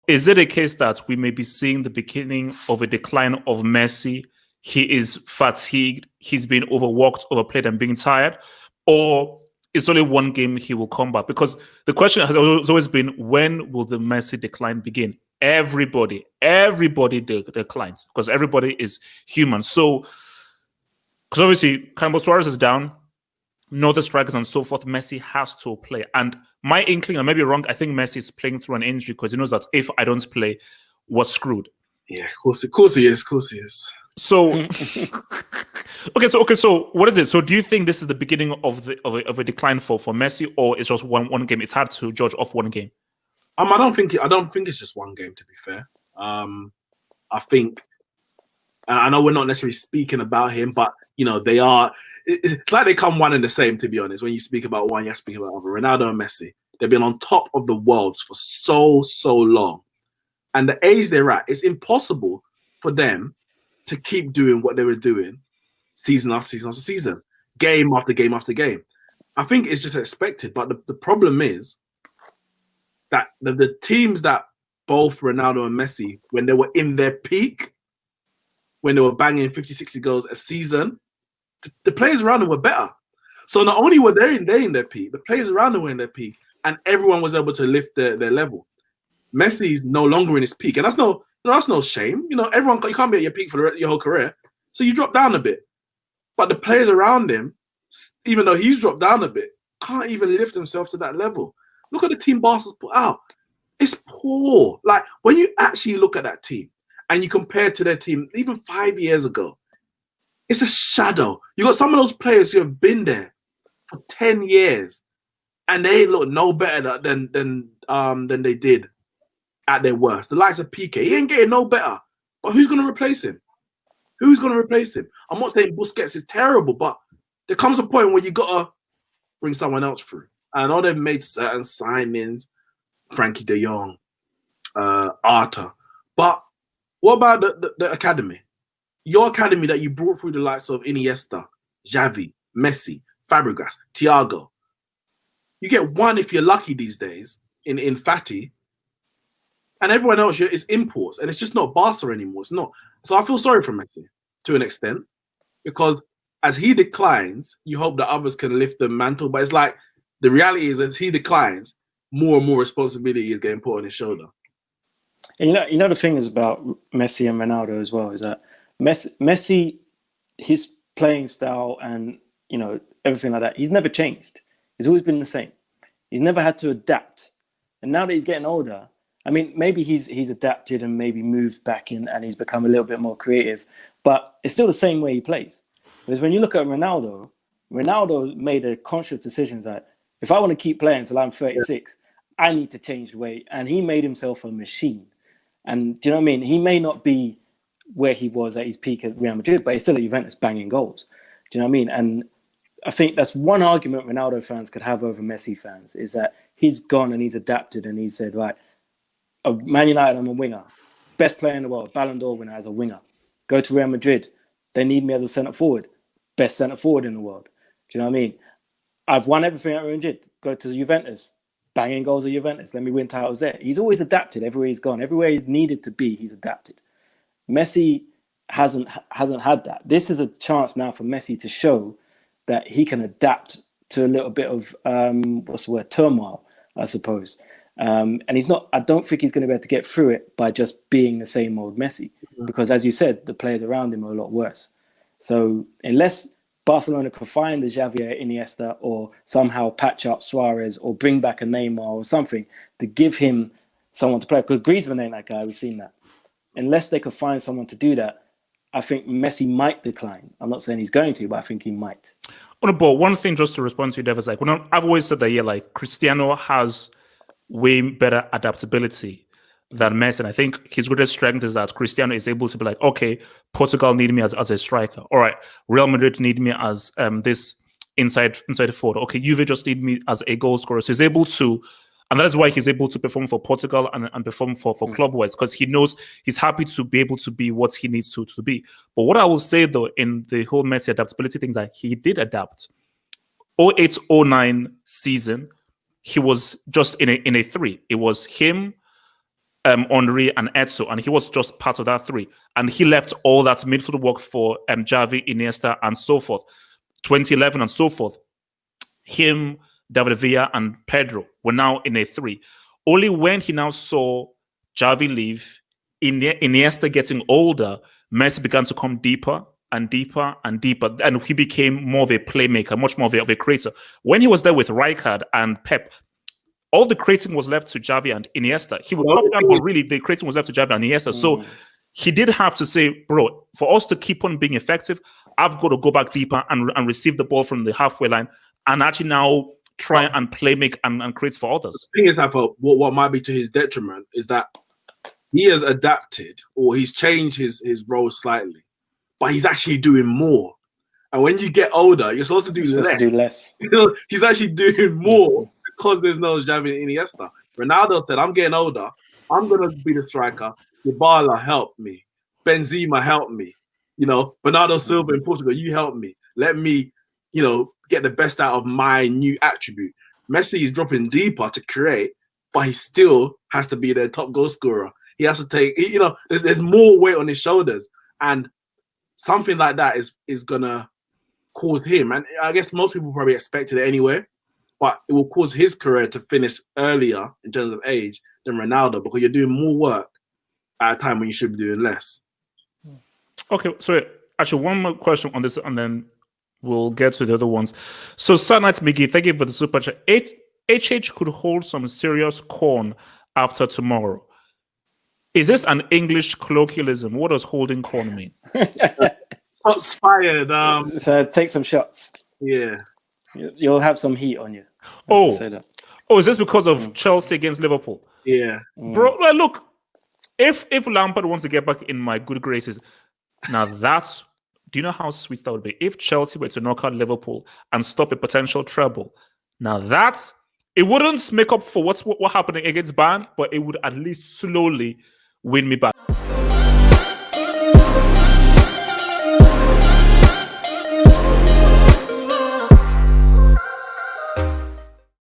is it a case that we may be seeing the beginning of a decline of Messi? He is fatigued, he's been overworked, overplayed, and being tired, or it's only one game he will come back? Because the question has always been, when will the Messi decline begin? Everybody declines because everybody is human. So, because obviously, Carlos Suarez is down, no other strikers and so forth, Messi has to play. And my inkling, I may be wrong, I think Messi is playing through an injury because he knows that if I don't play, we're screwed. Yeah, of course he is. So, okay. So, what is it? So, do you think this is the beginning of a decline for Messi, or it's just one game? It's hard to judge off one game. I don't think it's just one game. To be fair, I think, and I know we're not necessarily speaking about him, but they are. It's like they come one and the same. To be honest, when you speak about one, you have to speak about other. Ronaldo and Messi, they've been on top of the world for so long, and the age they're at, it's impossible for them to keep doing what they were doing season after season after season, game after game after game. I think it's just expected. But the problem is that the teams that both Ronaldo and Messi, when they were in their peak, when they were banging 50, 60 goals a season, the players around them were better. So not only were they in their peak, the players around them were in their peak, and everyone was able to lift their level. Messi's no longer in his peak, and that's no shame. Everyone, you can't be at your peak for your whole career, so you drop down a bit. But the players around him, even though he's dropped down a bit, can't even lift himself to that level. Look at the team Barca's put out. It's poor. Like, when you actually look at that team and you compare to their team even 5 years ago, it's a shadow. You got some of those players who have been there for 10 years and they look no better than they did at their worst. The likes of Piqué, he ain't getting no better. But who's going to replace him? I'm not saying Busquets is terrible, but there comes a point where you got to bring someone else through. I know they've made certain signings, Frankie de Jong, Arta. But what about the academy? Your academy that you brought through the likes of Iniesta, Xavi, Messi, Fabregas, Thiago. You get one if you're lucky these days in Fati. And everyone else is imports. And it's just not Barca anymore. It's not. So I feel sorry for Messi to an extent. Because as he declines, you hope that others can lift the mantle. But it's like, the reality is, as he declines, more and more responsibility is getting put on his shoulder. And the thing is about Messi and Ronaldo as well is that Messi, his playing style and everything like that, he's never changed. He's always been the same. He's never had to adapt. And now that he's getting older, I mean, maybe he's adapted and maybe moved back in and he's become a little bit more creative, but it's still the same way he plays. Because when you look at Ronaldo made a conscious decision that if I want to keep playing until I'm 36, I need to change the way. And he made himself a machine. And do you know what I mean? He may not be where he was at his peak at Real Madrid, but he's still at Juventus banging goals. Do you know what I mean? And I think that's one argument Ronaldo fans could have over Messi fans, is that he's gone and he's adapted and he said, right, Man United, I'm a winger. Best player in the world, Ballon d'Or winner as a winger. Go to Real Madrid, they need me as a centre forward. Best centre forward in the world. Do you know what I mean? I've won everything at Real Madrid. Go to Juventus, banging goals at Juventus. Let me win titles there. He's always adapted everywhere he's gone. Everywhere he's needed to be, he's adapted. Messi hasn't had that. This is a chance now for Messi to show that he can adapt to a little bit of turmoil, I suppose. And I don't think he's going to be able to get through it by just being the same old Messi, because as you said, the players around him are a lot worse. So unless Barcelona can find the Xavi, Iniesta, or somehow patch up Suarez or bring back a Neymar or something to give him someone to play, because Griezmann ain't that guy, we've seen that. Unless they could find someone to do that, I think Messi might decline. I'm not saying he's going to, but I think he might. But one thing just to respond to you, Dev, is like, I've always said that, Cristiano has way better adaptability than Messi. And I think his greatest strength is that Cristiano is able to be like, okay, Portugal need me as a striker. All right, Real Madrid need me as this inside forward. Okay, Juve just need me as a goal scorer. So he's able to, and that is why he's able to perform for Portugal and perform for club-wise, because he knows he's happy to be able to be what he needs to be. But what I will say, though, in the whole Messi adaptability thing, is that he did adapt. 08-09 season, he was just in a 3. It was him, Henry and Etso, and he was just part of that three. And he left all that midfield work for Xavi, Iniesta, and so forth. 2011 and so forth. Him, David Villa, and Pedro were now in a three. Only when he now saw Xavi leave, Iniesta getting older, Messi began to come deeper and deeper and deeper, and he became more of a playmaker, much more of a creator. When he was there with Rijkaard and Pep, all the creating was left to Xavi and Iniesta. He would pop down, but really the creating was left to Xavi and Iniesta. So he did have to say, bro, for us to keep on being effective, I've got to go back deeper and receive the ball from the halfway line and actually now try and play, make, and create for others. The thing is, what might be to his detriment is that he has adapted or he's changed his role slightly, but he's actually doing more. And when you get older, you're supposed to do less. You know, he's actually doing more because there's no Xavi and Iniesta. Ronaldo said, I'm getting older. I'm going to be the striker. Dybala helped me. Benzema helped me. You know, Bernardo Silva in Portugal, you help me. Let me, you know, get the best out of my new attribute. Messi is dropping deeper to create, but he still has to be their top goal scorer. He has to take, you know, there's more weight on his shoulders. And something like that is going to cause him, and I guess most people probably expected it anyway, but it will cause his career to finish earlier in terms of age than Ronaldo because you're doing more work at a time when you should be doing less. Okay, so actually one more question on this, and then we'll get to the other ones. So Sanat Miggy, thank you for the super chat. HH could hold some serious corn after tomorrow. Is this an English colloquialism? What does holding corn mean? Shots fired. So take some shots. Yeah. You'll have some heat on you. Say that. Is this because of Chelsea against Liverpool? Yeah. Bro, look, if Lampard wants to get back in my good graces, now that's, do you know how sweet that would be? If Chelsea were to knock out Liverpool and stop a potential treble, now that's, it wouldn't make up for what happened against Bayern, but it would at least slowly win me back.